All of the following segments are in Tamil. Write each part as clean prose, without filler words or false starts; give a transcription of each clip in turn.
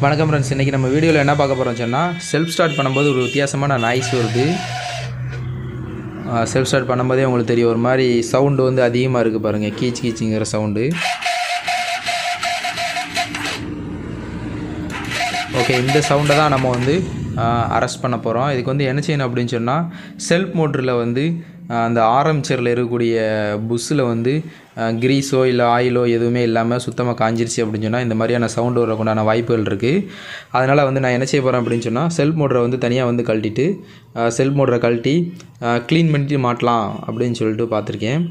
வணக்கம் ஃப்ரெண்ட்ஸ். இன்றைக்கி நம்ம வீடியோவில் என்ன பார்க்க போகிறோம் சொன்னால், செல்ஃப் ஸ்டார்ட் பண்ணும்போது ஒரு வித்தியாசமான நாய்ஸ் வருது. செல்ஃப் ஸ்டார்ட் பண்ணும்போதே உங்களுக்கு தெரியும், ஒரு மாதிரி சவுண்டு வந்து அதிகமாக இருக்குது பாருங்கள், கீச் கீச்சுங்கிற சவுண்டு. ஓகே, இந்த சவுண்டை தான் நம்ம வந்து அரெஸ்ட் பண்ண போகிறோம். இதுக்கு வந்து என்ன செய்யணும் அப்படின்னு சொன்னால், செல்ஃப் மோட்டரில் வந்து அந்த ஆரம்பிச்சரில் இருக்கக்கூடிய புஷ்ஷில் வந்து கிரீஸோ இல்லை ஆயிலோ எதுவுமே இல்லாமல் சுத்தமாக காஞ்சிருச்சு அப்படின்னு சொன்னால் இந்த மாதிரியான சவுண்டு வரக்குண்டான வாய்ப்புகள் இருக்குது. அதனால் வந்து நான் என்ன செய்ய போகிறேன் அப்படின்னு சொன்னால், செல்ஃப் மோட்டரை வந்து தனியாக வந்து கழட்டிட்டு செல்ஃப் மோட்டரை கழட்டி க்ளீன் பண்ணிட்டு மாட்டலாம் அப்படின்னு சொல்லிட்டு பார்த்துருக்கேன்.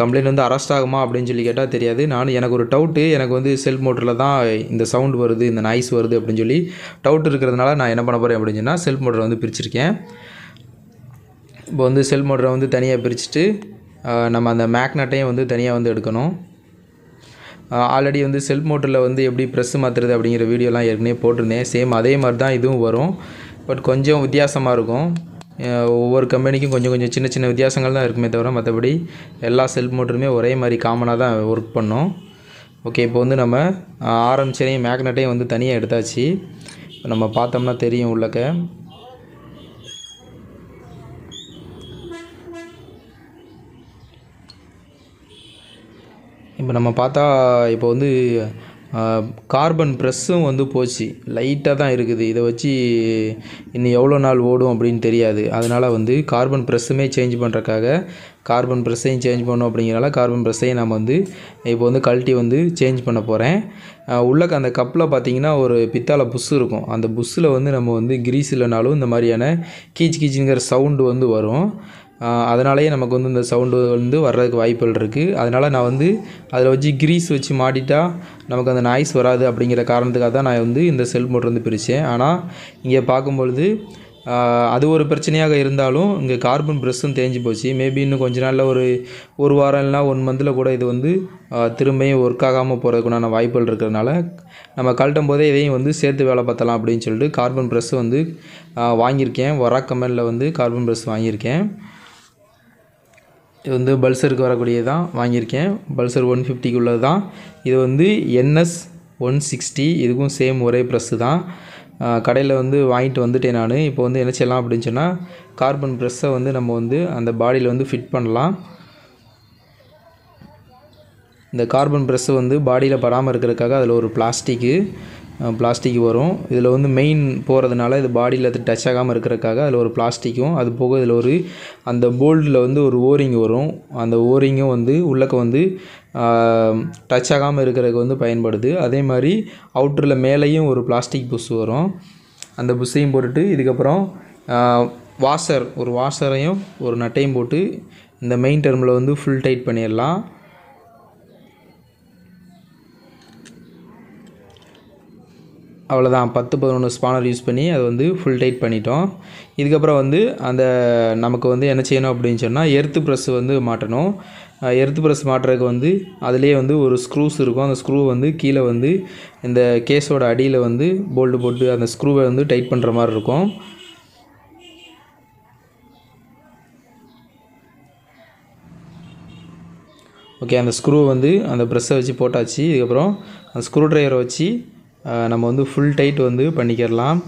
கம்ப்ளைண்ட் வந்து அரெஸ்ட் ஆகுமா அப்படின்னு சொல்லி கேட்டால் தெரியாது. எனக்கு ஒரு டவுட்டு, எனக்கு வந்து செல்ஃப் மோட்டரில் தான் இந்த சவுண்டு வருது, இந்த நாய்ஸ் வருது அப்படின்னு சொல்லி டவுட் இருக்கிறதுனால நான் என்ன பண்ண போகிறேன் அப்படின்னு சொன்னால், செல்ஃப் மோட்டரை வந்து பிரிச்சுருக்கேன். இப்போ வந்து செல்ஃப் மோட்டரை வந்து தனியாக பிரிச்சுட்டு நம்ம அந்த மேக்னட்டையும் வந்து தனியாக வந்து எடுக்கணும். ஆல்ரெடி வந்து செல்ஃப் மோட்டரில் வந்து எப்படி ப்ரெஸ்ஸு மாற்றுறது அப்படிங்கிற வீடியோலாம் ஏற்கனவே போட்டிருந்தேன். சேம் அதே மாதிரி தான் இதுவும் வரும். பட் கொஞ்சம் வித்தியாசமாக இருக்கும். ஒவ்வொரு கம்பெனிக்கும் கொஞ்சம் கொஞ்சம் சின்ன சின்ன வித்தியாசங்கள் தான் இருக்குமே தவிர, மற்றபடி எல்லா செல்ஃப் மோட்டருமே ஒரே மாதிரி காமனாக தான் ஒர்க் பண்ணோம். ஓகே, இப்போ வந்து நம்ம ஆரம்பிச்சரையும் மேக்னட்டையும் வந்து தனியாக எடுத்தாச்சு. இப்போ நம்ம பார்த்தோம்னா தெரியும் உள்ளக்க. இப்போ நம்ம பார்த்தா இப்போ வந்து கார்பன் ப்ரெஸ்ஸும் வந்து போச்சு, லைட்டாக தான் இருக்குது. இதை வச்சு இன்னும் எவ்வளோ நாள் ஓடும் அப்படின்னு தெரியாது. அதனால் வந்து கார்பன் ப்ரெஸ்ஸுமே சேஞ்ச் பண்ணுறக்காக கார்பன் ப்ரெஸ்ஸையும் சேஞ்ச் பண்ணோம். அப்படிங்கிறனால கார்பன் ப்ரெஸ்ஸையும் நம்ம வந்து இப்போ வந்து கழட்டி வந்து சேஞ்ச் பண்ண போகிறேன். உள்ளக்க அந்த கப்பில் பார்த்திங்கன்னா ஒரு பித்தாளை புஷ் இருக்கும். அந்த புஷ்ஷில் வந்து நம்ம வந்து கிரீஸ் இல்லைனாலும் இந்த மாதிரியான கீச் கீச்சுங்கிற சவுண்டு வந்து வரும். அதனாலேயே நமக்கு வந்து இந்த சவுண்டு வந்து வர்றதுக்கு வாய்ப்புகள் இருக்குது. அதனால் நான் வந்து அதில் வச்சு கிரீஸ் வச்சு மாட்டிட்டா நமக்கு அந்த நாய்ஸ் வராது அப்படிங்கிற காரணத்துக்காக தான் நான் வந்து இந்த செல்ஃப் மோட்டர் வந்து பிரித்தேன். ஆனால் இங்கே பார்க்கும்பொழுது அது ஒரு பிரச்சனையாக இருந்தாலும் இங்கே கார்பன் ப்ரெஸ்ஸும் தேஞ்சு போச்சு. மேபி இன்னும் கொஞ்ச நாளில் ஒரு வாரம் இல்லைனா 1 மந்தில் கூட இது வந்து திரும்பியும் ஒர்க் ஆகாமல் போகிறதுக்குண்டான வாய்ப்புகள் இருக்கிறதுனால நம்ம கழட்டும் போதே இதையும் வந்து சேர்த்து வேலை பார்த்தலாம் அப்படின்னு சொல்லிட்டு கார்பன் ப்ரெஸ்ஸு வந்து வாங்கியிருக்கேன். வராக் கம்பெனியில் வந்து கார்பன் ப்ரெஸ் வாங்கியிருக்கேன். இது வந்து பல்சருக்கு வரக்கூடியது தான் வாங்கியிருக்கேன். பல்சர் 150க்கு உள்ளது தான். இது வந்து NS 160, இதுக்கும் சேம் ஒரே ப்ரெஸ்ஸு தான். கடையில் வந்து வாங்கிட்டு வந்துட்டேன் நான். இப்போ வந்து என்ன செய்யலாம் அப்படின்னு சொன்னால், கார்பன் ப்ரெஸ்ஸை வந்து நம்ம வந்து அந்த பாடியில் வந்து ஃபிட் பண்ணலாம். இந்த கார்பன் ப்ரெஸ்ஸு வந்து பாடியில் படாமல் இருக்கிறதுக்காக அதில் ஒரு பிளாஸ்டிக் வரும். இதில் வந்து மெயின் போகிறதுனால இது பாடியில் அது டச் ஆகாமல் இருக்கிறதுக்காக அதில் ஒரு பிளாஸ்டிக்கும், அது போக இதில் ஒரு அந்த போல்டில் வந்து ஒரு ஓரிங் வரும். அந்த ஓரிங்கும் வந்து உள்ளக்க வந்து டச் ஆகாமல் இருக்கிறதுக்கு வந்து பயன்படுது. அதே மாதிரி அவுட்டரில் மேலேயும் ஒரு பிளாஸ்டிக் புஷ் வரும். அந்த புஷ்ஷையும் போட்டுட்டு இதுக்கப்புறம் ஒரு வாஷரையும் ஒரு நட்டையும் போட்டு இந்த மெயின் டெர்மில் வந்து ஃபுல் டைட் பண்ணிடலாம். அவ்வளோதான், 10-11 ஸ்பானர் யூஸ் பண்ணி அதை வந்து ஃபுல் டைட் பண்ணிட்டோம். இதுக்கப்புறம் வந்து அந்த நமக்கு வந்து என்ன செய்யணும் அப்படின்னு சொன்னால், எர்த்து ப்ரெஸ் வந்து மாட்டணும். எர்த்து ப்ரெஸ் மாட்டுறதுக்கு வந்து அதிலே வந்து ஒரு ஸ்க்ரூஸ் இருக்கும். அந்த ஸ்க்ரூ வந்து கீழே வந்து இந்த கேஸோட அடியில் வந்து போல்டு போட்டு அந்த ஸ்க்ரூவை வந்து டைட் பண்ணுற மாதிரி இருக்கும். ஓகே, அந்த ஸ்க்ரூ வந்து அந்த ப்ரெஸ்ஸை வச்சு போட்டாச்சு. இதுக்கப்புறம் அந்த ஸ்க்ரூ ட்ரைவரை வச்சு நம்ம வந்து ஃபுல் டைட் வந்து பண்ணிக்கிறலாம்.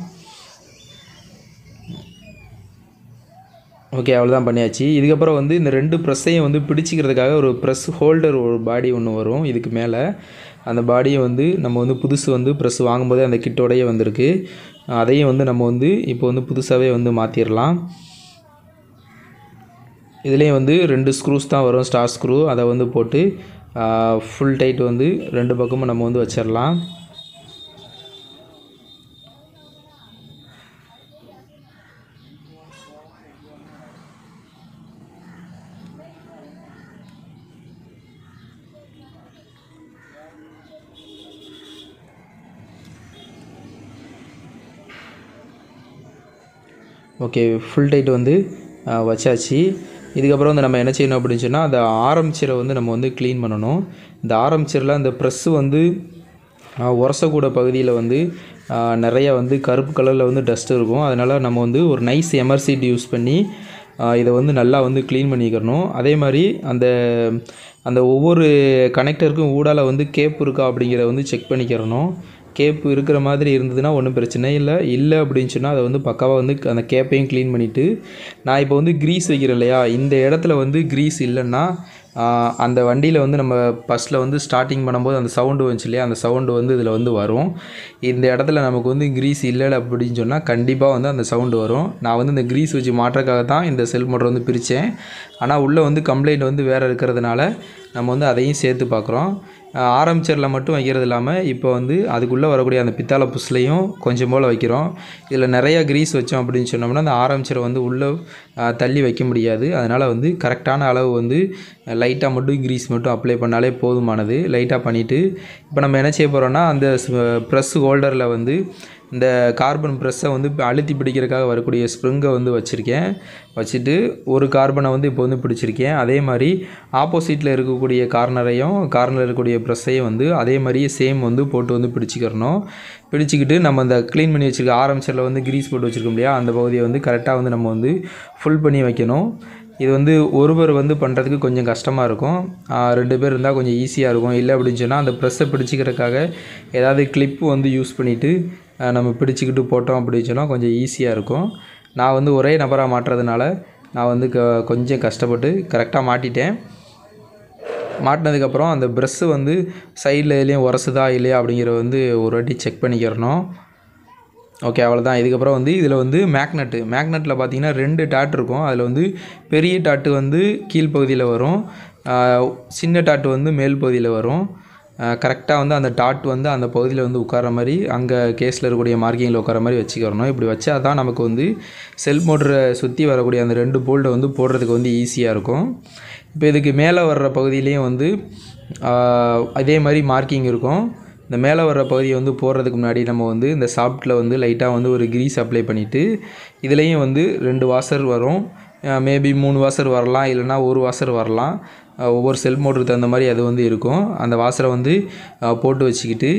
ஓகே, அவ்வளோதான் பண்ணியாச்சு. இதுக்கப்புறம் வந்து இந்த 2 ப்ரெஸ்ஸையும் வந்து பிடிச்சிக்கிறதுக்காக ஒரு ப்ரெஸ் ஹோல்டர் ஒரு பாடி ஒன்று வரும். இதுக்கு மேலே அந்த பாடியை வந்து நம்ம வந்து புதுசு வந்து ப்ரெஸ் வாங்கும்போதே அந்த கிட்டோடையே வந்திருக்கு. அதையும் வந்து நம்ம வந்து இப்போ வந்து புதுசாகவே வந்து மாற்றிடலாம். இதுலேயும் வந்து 2 ஸ்க்ரூஸ் தான் வரும், ஸ்டார் ஸ்க்ரூ. அதை வந்து போட்டு ஃபுல் டைட் வந்து 2 பக்கமும் நம்ம வந்து வச்சிடலாம். ஓகே, ஃபுல் டைட் வந்து வச்சாச்சு. இதுக்கப்புறம் வந்து நம்ம என்ன செய்யணும் அப்படின்னு சொன்னால், அந்த ஆரம்பிச்சரை வந்து நம்ம வந்து க்ளீன் பண்ணணும். இந்த ஆரம்பிச்சரில் அந்த ப்ரெஸ்ஸு வந்து உரசக்கூட பகுதியில் வந்து நிறையா வந்து கருப்பு கலரில் வந்து டஸ்ட் இருக்கும். அதனால் நம்ம வந்து ஒரு நைஸ் எமர்சீட் யூஸ் பண்ணி இதை வந்து நல்லா வந்து க்ளீன் பண்ணிக்கிறணும். அதே மாதிரி அந்த ஒவ்வொரு கனெக்டருக்கும் ஊடால வந்து கேப் இருக்கா அப்படிங்கிறத வந்து செக் பண்ணிக்கிறணும். கேப்பு இருக்கிற மாதிரி இருந்ததுன்னா ஒன்றும் பிரச்சனை இல்லை அப்படின்னு சொன்னால் அதை வந்து பக்காவாக வந்து அந்த கேப்பையும் க்ளீன் பண்ணிவிட்டு, நான் இப்போ வந்து க்ரீஸ் வைக்கிறேன் இல்லையா, இந்த இடத்துல வந்து க்ரீஸ் இல்லைன்னா அந்த வண்டியில் வந்து நம்ம ஃபஸ்ட்டில் வந்து ஸ்டார்டிங் பண்ணும்போது அந்த சவுண்டு வந்துச்சு இல்லையா, அந்த சவுண்டு வந்து இதில் வந்து வரும். இந்த இடத்துல நமக்கு வந்து க்ரீஸ் இல்லை அப்படின்னு சொன்னால் கண்டிப்பாக வந்து அந்த சவுண்டு வரும். நான் வந்து இந்த க்ரீஸ் வச்சு மாட்டுறதுக்காக தான் இந்த செல்ஃப் மோட்டர் வந்து பிரித்தேன். ஆனால் உள்ளே வந்து கம்ப்ளைண்ட் வந்து வேறு இருக்கிறதுனால நம்ம வந்து அதையும் சேர்த்து பார்க்குறோம். ஆரம்பிச்சரில் மட்டும் வைக்கிறது இல்லாமல் இப்போ வந்து அதுக்குள்ளே வரக்கூடிய அந்த பித்தாளை புஷ்லையும் கொஞ்சம் போல் வைக்கிறோம். இதில் நிறையா க்ரீஸ் வச்சோம் அப்படின்னு சொன்னோம்னா அந்த ஆரம்பிச்சரை வந்து உள்ளே தள்ளி வைக்க முடியாது. அதனால் வந்து கரெக்டான அளவு வந்து லைட்டாக மட்டும் க்ரீஸ் மட்டும் அப்ளை பண்ணாலே போதுமானது. லைட்டாக பண்ணிவிட்டு இப்போ நம்ம என்ன செய்ய போகிறோன்னா அந்த ப்ரெஸ் ஹோல்டரில் வந்து இந்த கார்பன் ப்ரெஸ்ஸை வந்து அழுத்தி பிடிக்கிறதுக்காக வரக்கூடிய ஸ்ப்ரிங்கை வந்து வச்சுட்டு ஒரு கார்பனை வந்து இப்போ வந்து பிடிச்சிருக்கேன். அதே மாதிரி ஆப்போசிட்டில் இருக்கக்கூடிய கார்னரில் இருக்கக்கூடிய ப்ரெஸ்ஸையும் வந்து அதே மாதிரியே சேம் வந்து போட்டு வந்து பிடிச்சிக்கிட்டு நம்ம அந்த க்ளீன் பண்ணி வச்சுருக்க ஆரம்பிச்சரில் வந்து க்ரீஸ் போட்டு வச்சுருக்கோம் இல்லையா, அந்த பகுதியை வந்து கரெக்டாக வந்து நம்ம வந்து ஃபுல் பண்ணி வைக்கணும். இது வந்து ஒருவர் வந்து பண்ணுறதுக்கு கொஞ்சம் கஷ்டமாக இருக்கும். 2 பேர் இருந்தால் கொஞ்சம் ஈஸியாக இருக்கும். இல்லை அப்படின்னு சொன்னால் அந்த ப்ரெஸ்ஸை பிடிச்சிக்கிறதுக்காக ஏதாவது கிளிப்பு வந்து யூஸ் பண்ணிவிட்டு நம்ம பிடிச்சிக்கிட்டு போட்டோம் அப்படின்னு சொன்னால் கொஞ்சம் ஈஸியாக இருக்கும். நான் வந்து ஒரே நபராக மாட்டுறதுனால நான் வந்து கொஞ்சம் கஷ்டப்பட்டு கரெக்டாக மாட்டிட்டேன். மாட்டினதுக்கப்புறம் அந்த ப்ரெஸ்ஸு வந்து சைடில் எதுலேயும் உரசுதா இல்லையா அப்படிங்கிற வந்து ஒரு வாட்டி செக் பண்ணிக்கிறணும். ஓகே, அவ்வளோதான். இதுக்கப்புறம் வந்து இதில் வந்து மேக்னெட்டில் பார்த்திங்கன்னா 2 டாட் இருக்கும். அதில் வந்து பெரிய டாட்டு வந்து கீழ்ப்பகுதியில் வரும், சின்ன டாட்டு வந்து மேல் பகுதியில் வரும். கரெக்டாக வந்து அந்த டாட் வந்து அந்த பகுதியில் வந்து உட்கார மாதிரி அங்கே கேஸில் இருக்கக்கூடிய மார்க்கிங்கில் உட்கார மாதிரி வச்சுக்கிறணும். இப்படி வச்சா தான் நமக்கு வந்து செல்ஃப் மோட்டரை சுற்றி வரக்கூடிய அந்த 2 போல்ட்டை வந்து போடுறதுக்கு வந்து ஈஸியாக இருக்கும். இப்போ இதுக்கு மேலே வர்ற பகுதியிலையும் வந்து அதே மாதிரி மார்க்கிங் இருக்கும். இந்த மேலே வர்ற பகுதியை வந்து போடுறதுக்கு முன்னாடி நம்ம வந்து இந்த சாஃப்ட்டில் வந்து லைட்டாக வந்து ஒரு க்ரீஸ் அப்ளை பண்ணிவிட்டு இதுலேயும் வந்து 2 வாசர் வரும். மேபி 3 வாசர் வரலாம், இல்லைனா 1 வாசர் வரலாம். ஒவ்வொரு செல்ஃப் மோட்டருக்கு தகுந்த மாதிரி அது வந்து இருக்கும். அந்த வாசரை வந்து போட்டு வச்சுக்கிட்டு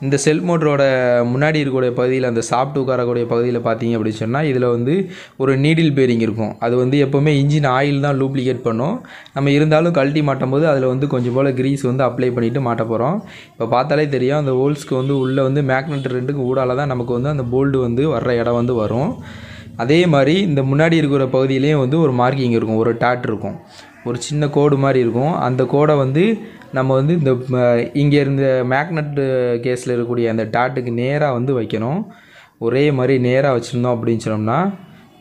இந்த செல்ஃப் மோட்டரோட முன்னாடி இருக்கக்கூடிய பகுதியில் அந்த சாப்பிட்டு உட்காரக்கூடிய பகுதியில் பார்த்தீங்க அப்படின்னு சொன்னால் இதில் வந்து ஒரு நீடில் பேரிங் இருக்கும். அது வந்து எப்போவுமே இன்ஜின் ஆயில் தான் லூப்ளிகேட் பண்ணும். நம்ம இருந்தாலும் கழட்டி மாட்டும் போது அதில் வந்து கொஞ்சம் போல் க்ரீஸ் வந்து அப்ளை பண்ணிவிட்டு மாட்ட போகிறோம். இப்போ பார்த்தாலே தெரியும் அந்த ஹோல்ஸ்க்கு வந்து உள்ளே வந்து மேக்னெட் 2க்கு ஊடால தான் நமக்கு வந்து அந்த போல்டு வந்து வர்ற இடம் வந்து வரும். அதே மாதிரி இந்த முன்னாடி இருக்கிற பகுதியிலையும் வந்து ஒரு மார்க்கிங் இருக்கும், ஒரு டாட் இருக்கும், ஒரு சின்ன கோடு மாதிரி இருக்கும். அந்த கோடை வந்து நம்ம வந்து இந்த இங்கே இருந்த மேக்னெட் கேஸில் இருக்கக்கூடிய அந்த டாட்டுக்கு நேராக வந்து வைக்கணும். ஒரே மாதிரி நேராக வச்சுருந்தோம் அப்படின்னு சொன்னோம்னா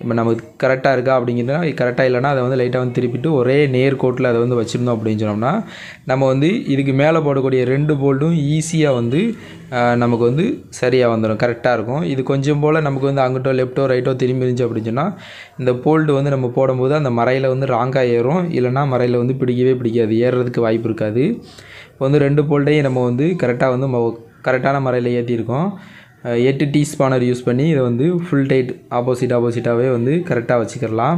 இப்போ நமக்கு கரெக்டாக இருக்கா அப்படிங்கிறதுனா கரெக்டாக இல்லைனா அதை வந்து லைட்டாக வந்து திருப்பிட்டு ஒரே நேர்கோட்டில் அதை வந்து வச்சுருந்தோம் அப்படின்னு சொன்னோம்னா நம்ம வந்து இதுக்கு மேலே போடக்கூடிய 2 போல்ட்டும் ஈஸியாக வந்து நமக்கு வந்து சரியாக வந்துடும், கரெக்டாக இருக்கும். இது கொஞ்சம் போல் நமக்கு வந்து அங்கிட்டோ லெஃப்ட்டோ ரைட்டோ திரும்பி இருந்துச்சு அப்படின்னு சொன்னால் இந்த போல்ட்டு வந்து நம்ம போடும்போது அந்த மரையில் வந்து ராங்காக ஏறும், இல்லைனா மரையில் வந்து பிடிக்காது, ஏறுறதுக்கு வாய்ப்பு இருக்காது. இப்போ வந்து 2 போல்ட்டையும் நம்ம வந்து கரெக்டாக வந்து கரெக்டான மரையில் ஏற்றிருக்கோம். 8 டீ ஸ்பானர் யூஸ் பண்ணி இதை வந்து ஃபுல் டைட் ஆப்போசிட்டாகவே வந்து கரெக்டாக வச்சுக்கிடலாம்.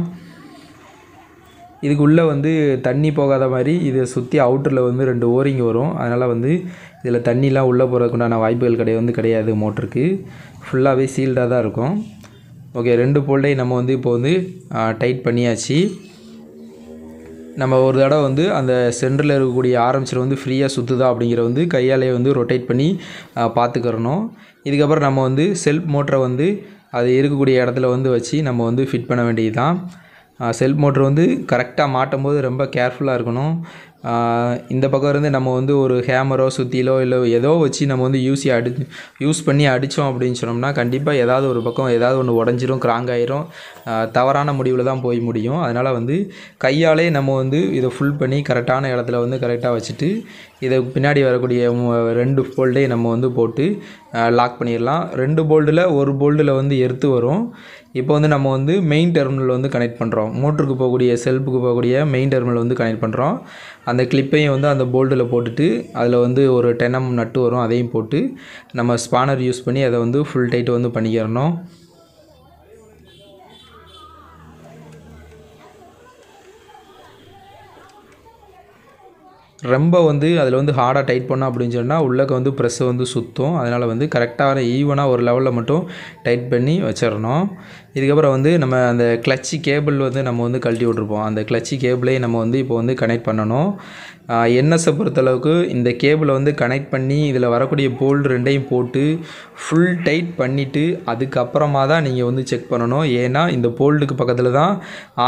இதுக்குள்ளே வந்து தண்ணி போகாத மாதிரி இதை சுற்றி அவுட்டரில் வந்து 2 ஓரிங் வரும். அதனால் வந்து இதில் தண்ணிலாம் உள்ளே போகிறதுக்குண்டான வாய்ப்புகள் கிடையாது. மோட்டருக்கு ஃபுல்லாகவே சீல்டாக தான் இருக்கும். ஓகே, 2 போல்ட்டையும் நம்ம வந்து இப்போ வந்து டைட் பண்ணியாச்சு. நம்ம ஒரு தடவை வந்து அந்த சென்டரில் இருக்கக்கூடிய ஆரம்பிச்சர் வந்து ஃப்ரீயாக சுற்றுதா அப்படிங்கிற வந்து கையாலே வந்து ரொட்டேட் பண்ணி பார்த்துக்கிறணும். இதுக்கப்புறம் நம்ம வந்து செல்ஃப் மோட்டரை வந்து அது இருக்கக்கூடிய இடத்துல வந்து வச்சு நம்ம வந்து ஃபிட் பண்ண வேண்டியது தான். செல்ஃப் மோட்ரு வந்து கரெக்டாக மாட்டும் போது ரொம்ப கேர்ஃபுல்லாக இருக்கணும். இந்த பக்கம் இருந்து நம்ம வந்து ஒரு ஹேமரோ சுத்திலோ இல்லை ஏதோ வச்சு நம்ம வந்து யூஸ் பண்ணி அடித்தோம் அப்படின்னு சொன்னோம்னா கண்டிப்பாக ஏதாவது ஒரு பக்கம் ஏதாவது ஒன்று உடஞ்சிரும், கிராங்க் ஆயிரும், தவறான முடிவில் தான் போய் முடியும். அதனால் வந்து கையாலே நம்ம வந்து இதை ஃபுல் பண்ணி கரெக்டான இடத்துல வந்து கரெக்டாக வச்சுட்டு இதை பின்னாடி வரக்கூடிய 2 போல்ட்டையும் நம்ம வந்து போட்டு லாக் பண்ணிடலாம். 2 போல்ட்டில் ஒரு போல்ட்டில் வந்து எர்த்து வரும். இப்போ வந்து நம்ம வந்து மெயின் டெர்மினல் வந்து கனெக்ட் பண்ணுறோம். மோட்டருக்கு போகக்கூடிய செல்ஃபுக்கு போகக்கூடிய மெயின் டெர்மினல் வந்து கனெக்ட் பண்ணுறோம். அந்த கிளிப்பையும் வந்து அந்த போல்ட்டில் போட்டுட்டு அதில் வந்து ஒரு 10mm நட்டு வரும், அதையும் போட்டு நம்ம ஸ்பானர் யூஸ் பண்ணி அதை வந்து ஃபுல் டைட் வந்து பண்ணிக்கிறணும். ரொம்ப வந்து அதில் வந்து ஹார்டாக டைட் பண்ணோம் அப்படின்னு சொன்னால் உள்ளக்க வந்து ப்ரெஸ்ஸை வந்து சுற்றும். அதனால் வந்து கரெக்டான ஈவனாக ஒரு லெவலில் மட்டும் டைட் பண்ணி வச்சிடணும். இதுக்கப்புறம் வந்து நம்ம அந்த கிளட்சி கேபிள் வந்து நம்ம வந்து கழட்டி விட்ருப்போம். அந்த கிளட்சி கேபிளையும் நம்ம வந்து இப்போ வந்து கனெக்ட் பண்ணணும். என்எஸ்ஸை பொறுத்தளவுக்கு இந்த கேபிளை வந்து கனெக்ட் பண்ணி இதில் வரக்கூடிய போல்டு ரெண்டையும் போட்டு ஃபுல் டைட் பண்ணிவிட்டு அதுக்கப்புறமா தான் நீங்கள் வந்து செக் பண்ணணும். ஏன்னா இந்த போல்டுக்கு பக்கத்தில் தான்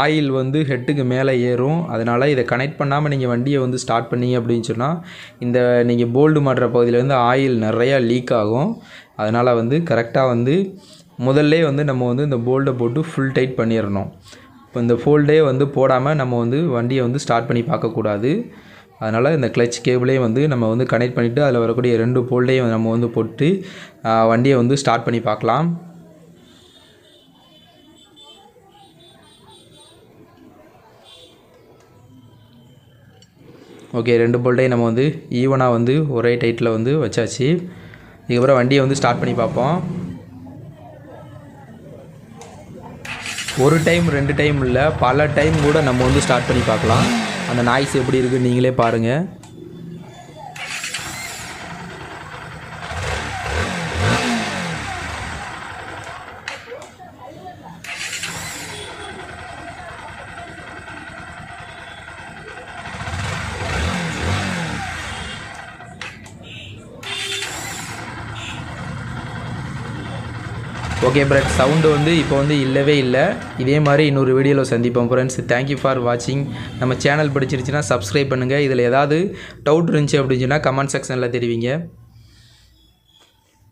ஆயில் வந்து ஹெட்டுக்கு மேலே ஏறும். அதனால் இதை கனெக்ட் பண்ணாமல் நீங்கள் வண்டியை வந்து ஸ்டார்ட் பண்ணீங்க அப்படின்னு சொன்னால் இந்த நீங்கள் போல்டு மாட்டுற பகுதியிலேருந்து ஆயில் நிறையா லீக் ஆகும். அதனால் வந்து கரெக்டாக வந்து முதல்ல வந்து நம்ம வந்து இந்த போல்டை போட்டு ஃபுல் டைட் பண்ணிடணும். இப்போ இந்த ஃபோல்டே வந்து போடாமல் நம்ம வந்து வண்டியை வந்து ஸ்டார்ட் பண்ணி பார்க்கக்கூடாது. அதனால் இந்த கிளச் கேபிளையும் வந்து நம்ம வந்து கனெக்ட் பண்ணிவிட்டு அதில் வரக்கூடிய 2 போல்டையும் நம்ம வந்து போட்டு வண்டியை வந்து ஸ்டார்ட் பண்ணி பார்க்கலாம். ஓகே, 2 போல்ட்டையும் நம்ம வந்து ஈவனாக வந்து ஒரே டைட்டில் வந்து வச்சாச்சு. இதுக்கப்புறம் வண்டியை வந்து ஸ்டார்ட் பண்ணி பார்ப்போம். ஒரு டைம் 2 டைம் இல்லை, பல டைம் கூட நம்ம வந்து ஸ்டார்ட் பண்ணி பார்க்கலாம். அந்த நாய்ஸ் எப்படி இருக்குன்னு நீங்களே பாருங்கள். ஓகே ஃப்ரெண்ட்ஸ், சவுண்டு வந்து இப்போ வந்து இல்லவே இல்லை. இதே மாதிரி இன்னொரு வீடியோவில் சந்திப்போம் ஃப்ரெண்ட்ஸ். தேங்க்யூ ஃபார் வாட்சிங். நம்ம சேனல் பிடிச்சிருச்சுன்னா சப்ஸ்கிரைப் பண்ணுங்கள். இதில் ஏதாவது டவுட் இருந்துச்சு அப்படின்னா கமெண்ட் செக்ஷனில் தெரிவிங்க.